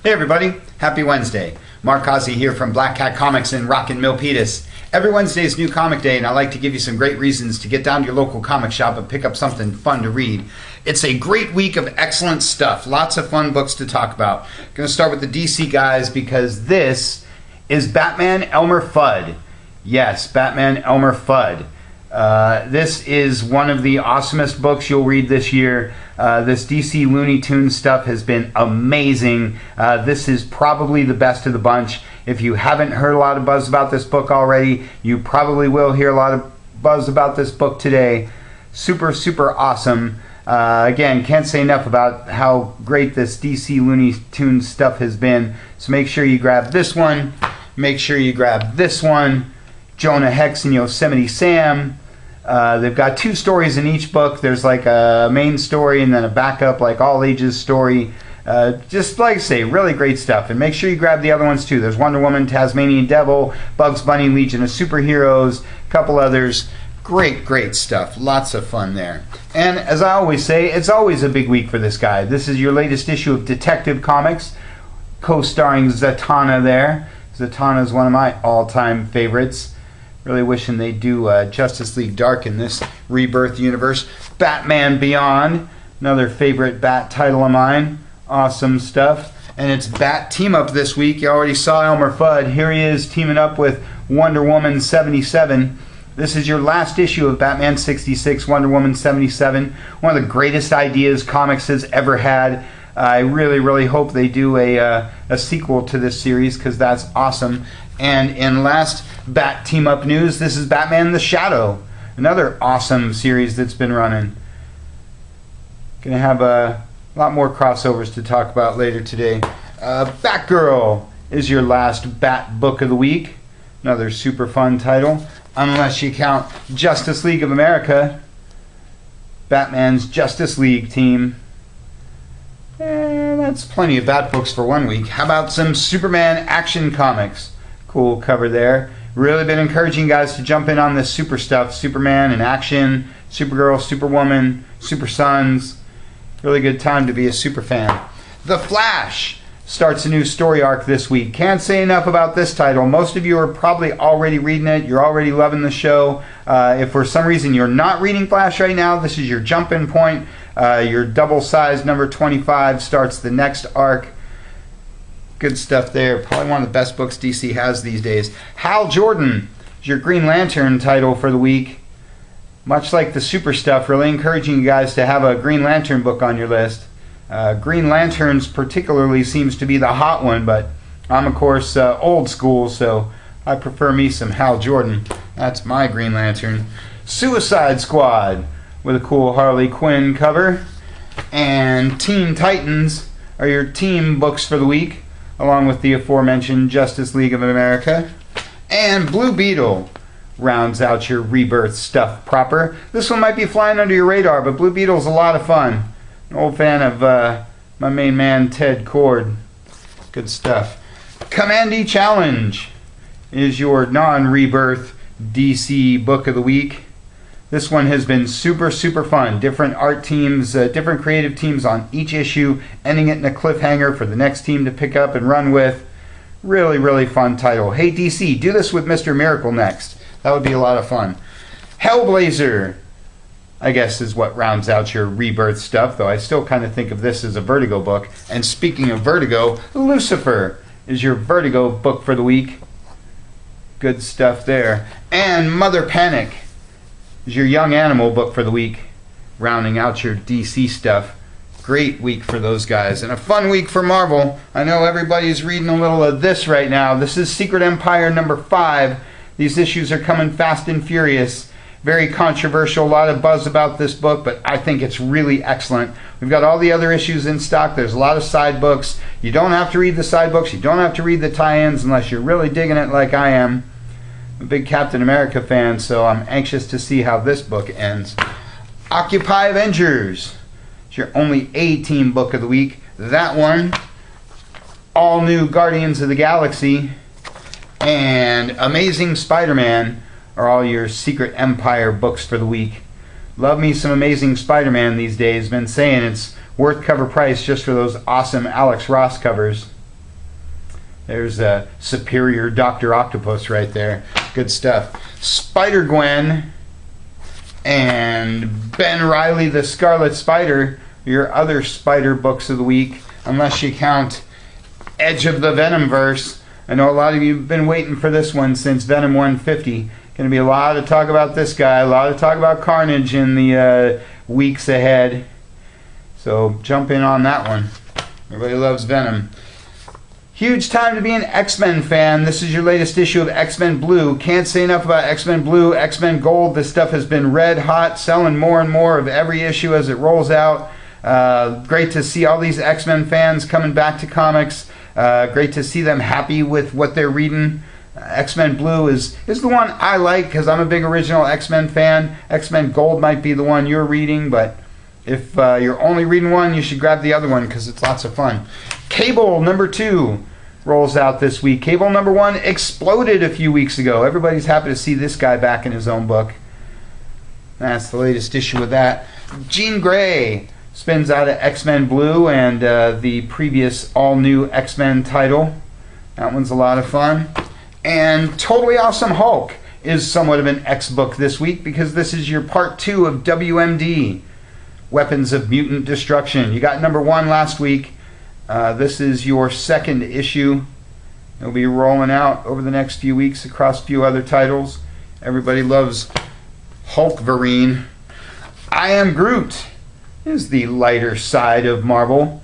Hey everybody, happy Wednesday. Mark Causey here from Black Cat Comics in Rockin' Milpitas. Every Wednesday is New Comic Day, and I like to give you some great reasons to get down to your local comic shop and pick up something fun to read. It's a great week of excellent stuff. Lots of fun books to talk about. I'm going to start with the DC guys because this is Batman Elmer Fudd. Yes, Batman Elmer Fudd. This is one of the awesomest books you'll read this year. This DC Looney Tunes stuff has been amazing. This is probably the best of the bunch. If you haven't heard a lot of buzz about this book already, you probably will hear a lot of buzz about this book today. Super, super awesome. Again, can't say enough about how great this DC Looney Tunes stuff has been. So make sure you grab this one. Make sure you grab this one. Jonah Hex and Yosemite Sam. They've got two stories in each book. There's like a main story and then a backup, like all ages story. Just like I say, really great stuff. And make sure you grab the other ones too. There's Wonder Woman, Tasmanian Devil, Bugs Bunny, Legion of Superheroes, a couple others. Great, great stuff. Lots of fun there. And as I always say, it's always a big week for this guy. This is your latest issue of Detective Comics, co-starring Zatanna there. Zatanna is one of my all-time favorites. Really wishing they'd do Justice League Dark in this Rebirth universe. Batman Beyond, another favorite Bat title of mine. Awesome stuff. And it's Bat Team Up this week. You already saw Elmer Fudd. Here he is teaming up with Wonder Woman 77. This is your last issue of Batman 66, Wonder Woman 77. One of the greatest ideas comics has ever had. I really, really hope they do a sequel to this series because that's awesome. And in last Bat Team Up news, this is Batman the Shadow, another awesome series that's been running. Gonna have a lot more crossovers to talk about later today. Batgirl is your last Bat book of the week, another super fun title, unless you count Justice League of America, Batman's Justice League team. And that's plenty of Bat books for one week. How about some Superman action comics? Cool cover there. Really been encouraging guys to jump in on this super stuff. Superman in action, Supergirl, Superwoman, Super Sons. Really good time to be a super fan. The Flash starts a new story arc this week. Can't say enough about this title. Most of you are probably already reading it. You're already loving the show. If for some reason you're not reading Flash right now, this is your jump-in point. Your double-sized number 25 starts the next arc. Good stuff there. Probably one of the best books DC has these days. Hal Jordan is your Green Lantern title for the week. Much like the super stuff, really encouraging you guys to have a Green Lantern book on your list. Green Lanterns particularly seems to be the hot one, but I'm of course old school, so I prefer me some Hal Jordan. That's my Green Lantern. Suicide Squad with a cool Harley Quinn cover. And Teen Titans are your team books for the week, along with the aforementioned Justice League of America. And Blue Beetle rounds out your Rebirth stuff proper. This one might be flying under your radar, but Blue Beetle's a lot of fun. An old fan of my main man, Ted Kord. Good stuff. Commandy Challenge is your non-Rebirth DC book of the week. This one has been super, super fun. Different art teams, different creative teams on each issue, ending it in a cliffhanger for the next team to pick up and run with. Really, really fun title. Hey DC, do this with Mr. Miracle next. That would be a lot of fun. Hellblazer, I guess, is what rounds out your Rebirth stuff, though I still kind of think of this as a Vertigo book. And speaking of Vertigo, Lucifer is your Vertigo book for the week. Good stuff there. And Mother Panic is your Young Animal book for the week, rounding out your DC stuff. Great week for those guys, and a fun week for Marvel. I know everybody's reading a little of this right now. This is Secret Empire number 5. These issues are coming fast and furious. Very controversial, a lot of buzz about this book, but I think it's really excellent. We've got all the other issues in stock. There's a lot of side books. You don't have to read the side books. You don't have to read the tie-ins unless you're really digging it like I am. I'm a big Captain America fan, so I'm anxious to see how this book ends. Occupy Avengers. It's your only A-Team book of the week. That one, all new Guardians of the Galaxy, and Amazing Spider-Man are all your Secret Empire books for the week. Love me some Amazing Spider-Man these days. Been saying it's worth cover price just for those awesome Alex Ross covers. There's a superior Dr. Octopus right there. Good stuff. Spider-Gwen and Ben Reilly the Scarlet Spider, your other Spider books of the week, unless you count Edge of the Venomverse. I know a lot of you have been waiting for this one since Venom 150. Going to be a lot of talk about this guy, a lot of talk about Carnage in the weeks ahead. So jump in on that one. Everybody loves Venom. Huge time to be an X-Men fan. This is your latest issue of X-Men Blue. Can't say enough about X-Men Blue, X-Men Gold. This stuff has been red hot, selling more and more of every issue as it rolls out. Great to see all these X-Men fans coming back to comics. Great to see them happy with what they're reading. X-Men Blue is the one I like because I'm a big original X-Men fan. X-Men Gold might be the one you're reading, but if you're only reading one, you should grab the other one because it's lots of fun. Cable number 2 rolls out this week. Cable number 1 exploded a few weeks ago. Everybody's happy to see this guy back in his own book. That's the latest issue of that. Jean Grey spins out of X-Men Blue and the previous all-new X-Men title. That one's a lot of fun. And Totally Awesome Hulk is somewhat of an X book this week because this is your part 2 of WMD, Weapons of Mutant Destruction. You got number 1 last week. This is your second issue. It'll be rolling out over the next few weeks across a few other titles. Everybody loves Hulkverine. I Am Groot is the lighter side of Marvel.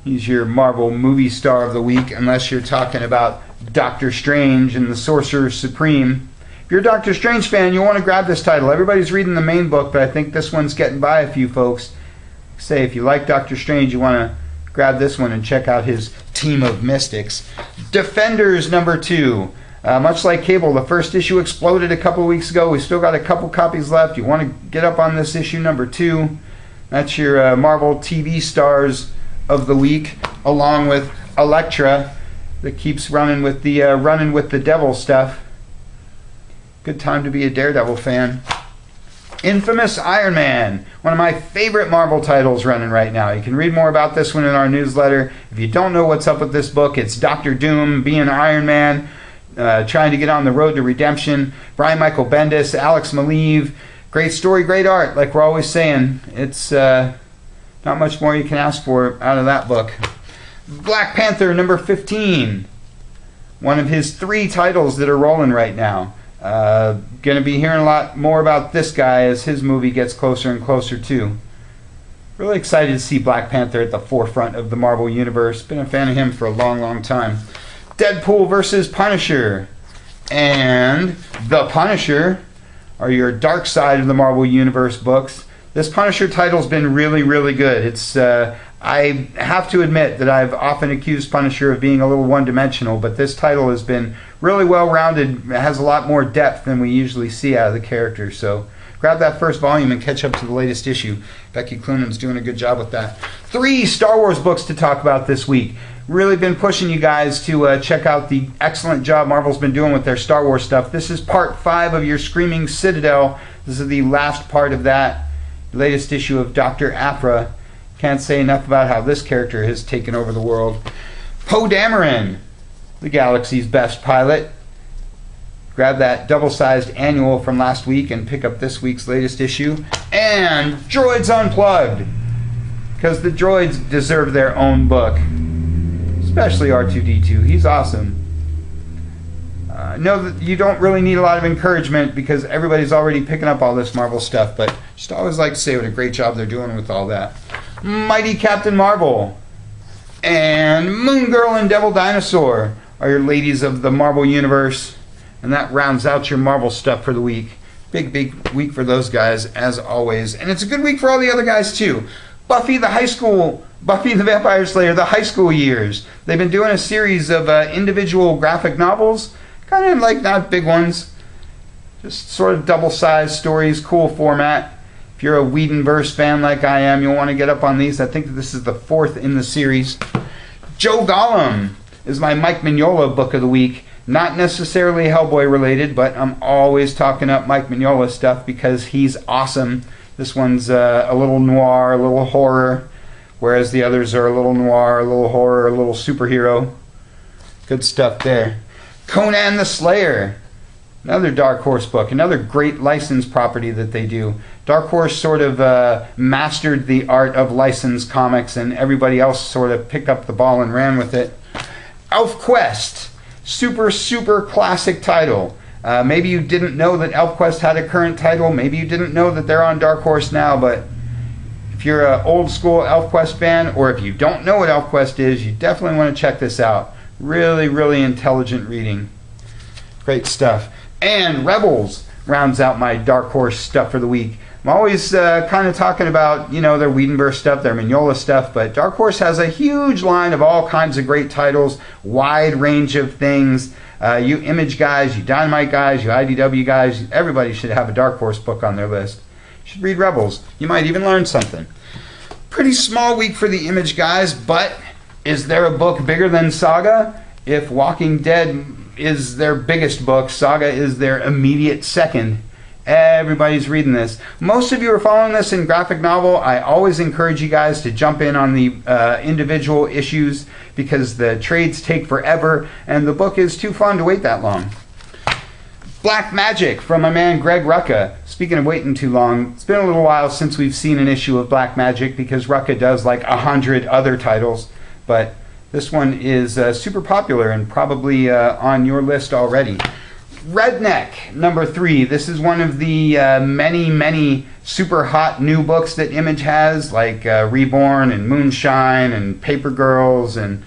He's your Marvel movie star of the week, unless you're talking about Doctor Strange and the Sorcerer Supreme. If you're a Doctor Strange fan, you'll want to grab this title. Everybody's reading the main book, but I think this one's getting by a few folks. Say, if you like Doctor Strange, you want to grab this one and check out his team of mystics. Defenders number 2. Much like Cable, the first issue exploded a couple of weeks ago. We still got a couple copies left. You want to get up on this issue number 2. That's your Marvel TV stars of the week, along with Elektra, that keeps running with the devil stuff. Good time to be a Daredevil fan. Infamous Iron Man, one of my favorite Marvel titles running right now. You can read more about this one in our newsletter. If you don't know what's up with this book, it's Doctor Doom being Iron Man, trying to get on the road to redemption. Brian Michael Bendis, Alex Maleev. Great story, great art, like we're always saying. It's not much more you can ask for out of that book. Black Panther number 15. One of his 3 titles that are rolling right now. Going to be hearing a lot more about this guy as his movie gets closer and closer too. Really excited to see Black Panther at the forefront of the Marvel Universe. Been a fan of him for a long, long time. Deadpool versus Punisher and The Punisher are your dark side of the Marvel Universe books. This Punisher title's been really, really good. It's I have to admit that I've often accused Punisher of being a little one-dimensional, but this title has been really well-rounded. It has a lot more depth than we usually see out of the character. So grab that first volume and catch up to the latest issue. Becky Cloonan's doing a good job with that. 3 Star Wars books to talk about this week. Really been pushing you guys to check out the excellent job Marvel's been doing with their Star Wars stuff. This is part 5 of your Screaming Citadel. This is the last part of that. Latest issue of Dr. Aphra. Can't say enough about how this character has taken over the world. Poe Dameron, the galaxy's best pilot. Grab that double-sized annual from last week and pick up this week's latest issue. And Droids Unplugged, because the droids deserve their own book. Especially R2-D2. He's awesome. Know that you don't really need a lot of encouragement because everybody's already picking up all this Marvel stuff, but just always like to say what a great job they're doing with all that. Mighty Captain Marvel and Moon Girl and Devil Dinosaur are your ladies of the Marvel Universe, and that rounds out your Marvel stuff for the week. Big, big week for those guys, as always. And it's a good week for all the other guys, too. Buffy the Vampire Slayer, the high school years. They've been doing a series of individual graphic novels, kind of like not big ones, just sort of double-sized stories, cool format. If you're a Whedonverse fan like I am, you'll want to get up on these. I think that this is the 4th in the series. Joe Gollum is my Mike Mignola book of the week. Not necessarily Hellboy related, but I'm always talking up Mike Mignola stuff because he's awesome. This one's a little noir, a little horror, whereas the others are a little noir, a little horror, a little superhero. Good stuff there. Conan the Slayer. Another Dark Horse book, another great licensed property that they do. Dark Horse sort of mastered the art of licensed comics, and everybody else sort of picked up the ball and ran with it. ElfQuest, super classic title. Maybe you didn't know that ElfQuest had a current title. Maybe you didn't know that they're on Dark Horse now, but if you're an old school ElfQuest fan, or if you don't know what ElfQuest is, you definitely want to check this out. Really intelligent reading. Great stuff. And Rebels rounds out my Dark Horse stuff for the week. I'm always kind of talking about, their Wiedenberg stuff, their Mignola stuff, but Dark Horse has a huge line of all kinds of great titles, wide range of things. You Image guys, you Dynamite guys, you IDW guys, everybody should have a Dark Horse book on their list. You should read Rebels. You might even learn something. Pretty small week for the Image guys, but is there a book bigger than Saga? If Walking Dead is their biggest book, Saga is their immediate second. Everybody's reading this. Most of you are following this in graphic novel. I always encourage you guys to jump in on the individual issues because the trades take forever and the book is too fun to wait that long. Black Magic from my man Greg Rucka. Speaking of waiting too long, it's been a little while since we've seen an issue of Black Magic because Rucka does like 100 other titles, but this one is super popular and probably on your list already. Redneck, number 3. This is one of the many super hot new books that Image has, like Reborn and Moonshine and Paper Girls and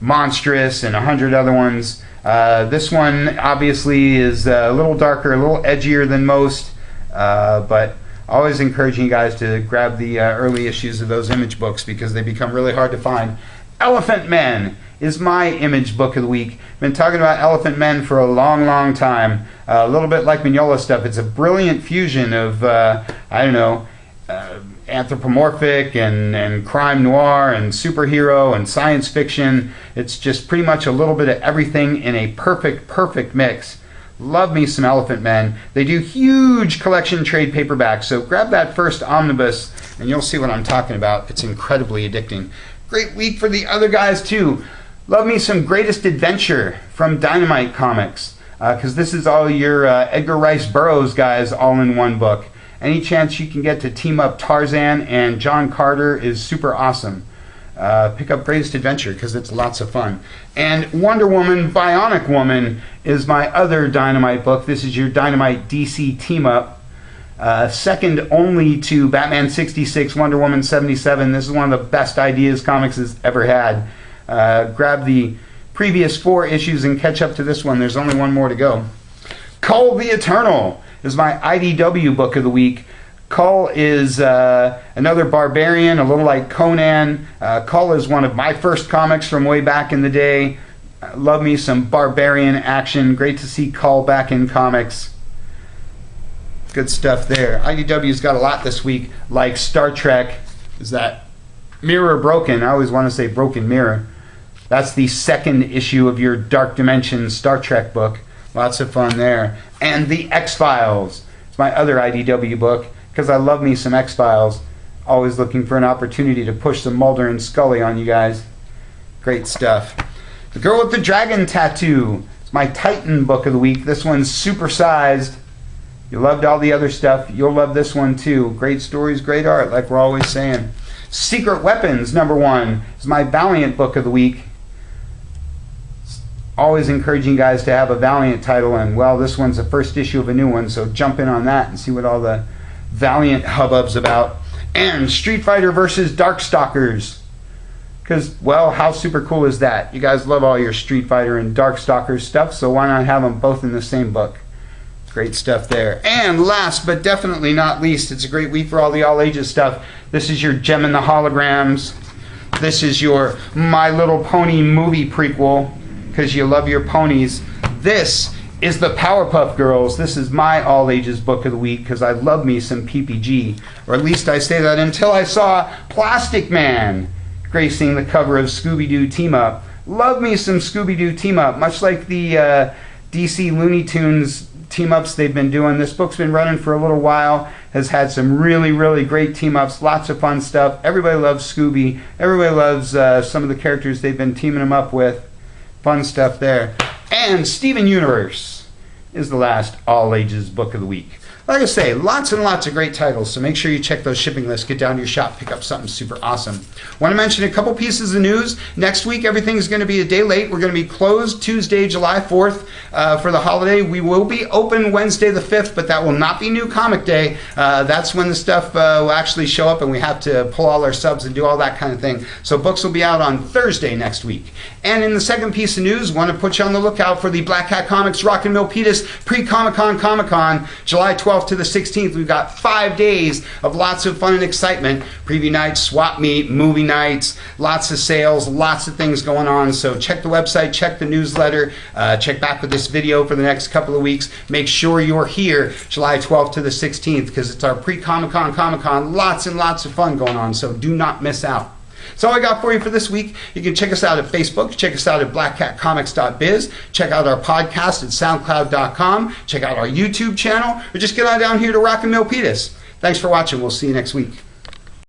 Monstrous and 100 other ones. This one obviously is a little darker, a little edgier than most, but always encouraging you guys to grab the early issues of those Image books because they become really hard to find. Elephant Men is my Image book of the week. Been talking about Elephant Men for a long time. A little bit like Mignola stuff. It's a brilliant fusion of, anthropomorphic and crime noir and superhero and science fiction. It's just pretty much a little bit of everything in a perfect mix. Love me some Elephant Men. They do huge collection trade paperbacks, so grab that first omnibus and you'll see what I'm talking about. It's incredibly addicting. Great week for the other guys too. Love me some Greatest Adventure from Dynamite Comics, because this is all your Edgar Rice Burroughs guys all in one book. Any chance you can get to team up Tarzan and John Carter is super awesome. Pick up Greatest Adventure because it's lots of fun. And Wonder Woman, Bionic Woman is my other Dynamite book. This is your Dynamite DC team up. Second only to Batman 66, Wonder Woman 77. This is one of the best ideas comics has ever had. Grab the previous 4 issues and catch up to this one. There's only one more to go. Kull the Eternal is my IDW book of the week. Kull is another barbarian, a little like Conan. Kull is one of my first comics from way back in the day. Love me some barbarian action. Great to see Kull back in comics. Good stuff there. IDW's got a lot this week, like Star Trek. Is that Mirror Broken? I always want to say Broken Mirror. That's the second issue of your Dark Dimension Star Trek book. Lots of fun there. And the X-Files. It's my other IDW book because I love me some X-Files. Always looking for an opportunity to push some Mulder and Scully on you guys. Great stuff. The Girl with the Dragon Tattoo. It's my Titan book of the week. This one's supersized. You loved all the other stuff. You'll love this one too. Great stories, great art, like we're always saying. Secret Weapons, number 1, is my Valiant book of the week. Always encouraging guys to have a Valiant title, and well, this one's the first issue of a new one, so jump in on that and see what all the Valiant hubbub's about. And Street Fighter versus Darkstalkers. Because, well, how super cool is that? You guys love all your Street Fighter and Darkstalkers stuff, so why not have them both in the same book? Great stuff there. And last but definitely not least, it's a great week for all the all ages stuff. This is your Gem and the Holograms. This is your My Little Pony movie prequel, because you love your ponies. This is the Powerpuff Girls. This is my all ages book of the week because I love me some PPG. Or at least I say that until I saw Plastic Man gracing the cover of Scooby-Doo Team Up. Love me some Scooby-Doo Team Up, much like the DC Looney Tunes team-ups they've been doing. This book's been running for a little while, has had some really great team-ups, lots of fun stuff. Everybody loves Scooby. Everybody loves some of the characters they've been teaming them up with. Fun stuff there. And Steven Universe is the last all ages book of the week. Like I say, lots and lots of great titles, so make sure you check those shipping lists. Get down to your shop, pick up something super awesome. Want to mention a couple pieces of news. Next week, everything's going to be a day late. We're going to be closed Tuesday, July 4th for the holiday. We will be open Wednesday the 5th, but that will not be New Comic Day. That's when the stuff will actually show up, and we have to pull all our subs and do all that kind of thing. So books will be out on Thursday next week. And in the second piece of news, want to put you on the lookout for the Black Cat Comics Rockin' Milpitas pre-Comic-Con Comic-Con, July 12th to the 16th. We've got 5 days of lots of fun and excitement. Preview nights, swap meet, movie nights, lots of sales, lots of things going on. So check the website, check the newsletter, check back with this video for the next couple of weeks. Make sure you're here July 12th to the 16th because it's our pre-Comic-Con Comic-Con. Lots and lots of fun going on, so do not miss out. That's all I got for you for this week. You can check us out at Facebook, check us out at blackcatcomics.biz, check out our podcast at soundcloud.com, check out our YouTube channel, or just get on down here to Rockin' Milpitas. Thanks for watching. We'll see you next week.